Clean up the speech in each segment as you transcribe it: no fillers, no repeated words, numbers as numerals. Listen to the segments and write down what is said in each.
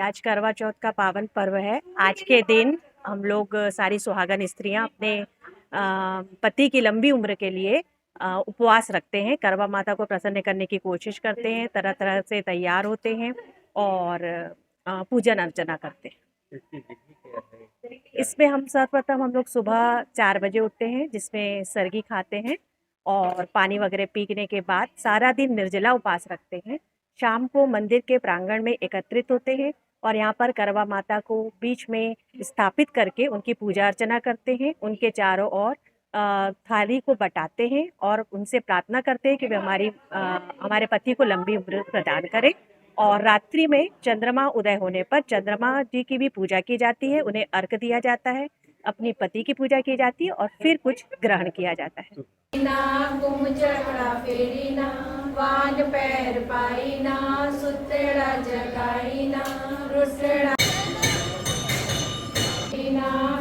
आज करवा चौथ का पावन पर्व है। आज के दिन हम लोग सारी सुहागन स्त्रियां अपने पति की लंबी उम्र के लिए उपवास रखते हैं, करवा माता को प्रसन्न करने की कोशिश करते हैं, तरह तरह से तैयार होते हैं और पूजन अर्चना करते हैं। इसकी विधि क्या है? इसमें हम सर्वप्रथम हम लोग सुबह 4 बजे उठते हैं, जिसमें सरगी खाते हैं और पानी वगैरह पीने के बाद सारा दिन निर्जला उपवास रखते हैं। शाम को मंदिर के प्रांगण में एकत्रित होते हैं और यहाँ पर करवा माता को बीच में स्थापित करके उनकी पूजा अर्चना करते हैं। उनके चारों ओर थाली को बटाते हैं और उनसे प्रार्थना करते हैं कि वे हमारे पति को लंबी उम्र प्रदान करें। और रात्रि में चंद्रमा उदय होने पर चंद्रमा जी की भी पूजा की जाती है, उन्हें अर्घ दिया जाता है, अपनी पति की पूजा की जाती है और फिर कुछ ग्रहण किया जाता है। वान पैर पाइना सुतेड़ा जगाइना रुसड़ा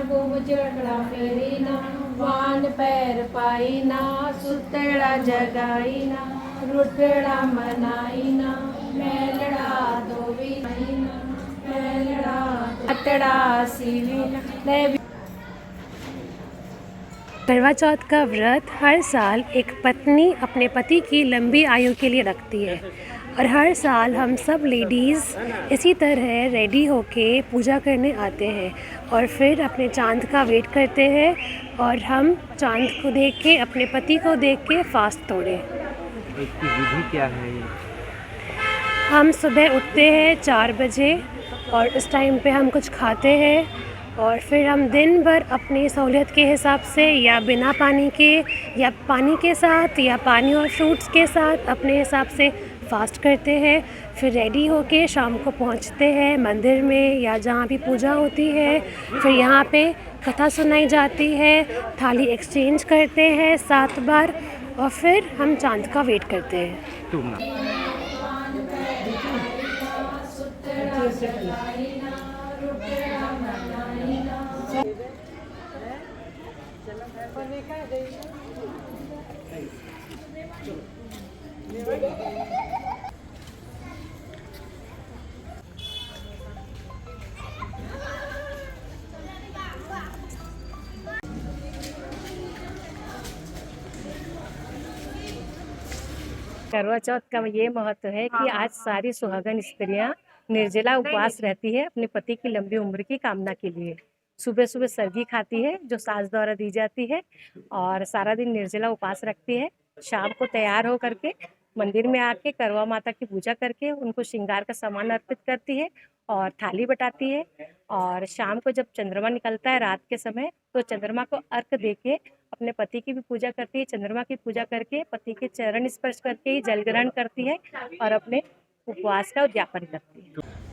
गुमजड़ा फेरीना वान पैर पाइना सुतेड़ा जगाइना रुटड़ा मनाइना मेलड़ा दोवी मेलड़ा अतड़ा सीवी। करवा चौथ का व्रत हर साल एक पत्नी अपने पति की लंबी आयु के लिए रखती है और हर साल हम सब लेडीज़ इसी तरह रेडी होके पूजा करने आते हैं और फिर अपने चांद का वेट करते हैं और हम चांद को देख के अपने पति को देख के फास्ट तोड़ें। इसकी विधि क्या है? हम सुबह उठते हैं 4 बजे और इस टाइम पे हम कुछ खाते हैं और फिर हम दिन भर अपनी सहूलियत के हिसाब से या बिना पानी के या पानी के साथ या पानी और फ्रूट्स के साथ अपने हिसाब से फास्ट करते हैं। फिर रेडी होके शाम को पहुंचते हैं मंदिर में या जहाँ भी पूजा होती है। फिर यहाँ पे कथा सुनाई जाती है, थाली एक्सचेंज करते हैं 7 बार और फिर हम चांद का वेट करते हैं। करवा चौथ का ये महत्व है कि आज सारी सुहागन स्त्रियां निर्जला उपवास रहती है अपने पति की लंबी उम्र की कामना के लिए। सुबह सुबह सरगी खाती है जो सास द्वारा दी जाती है और सारा दिन निर्जला उपवास रखती है। शाम को तैयार हो करके मंदिर में आके करवा माता की पूजा करके उनको श्रृंगार का सामान अर्पित करती है और थाली बटाती है। और शाम को जब चंद्रमा निकलता है रात के समय तो चंद्रमा को अर्घ देके अपने पति की भी पूजा करती है, चंद्रमा की पूजा करके पति के चरण स्पर्श करके ही जल ग्रहण करती है और अपने उपवास का उद्यापन करती है।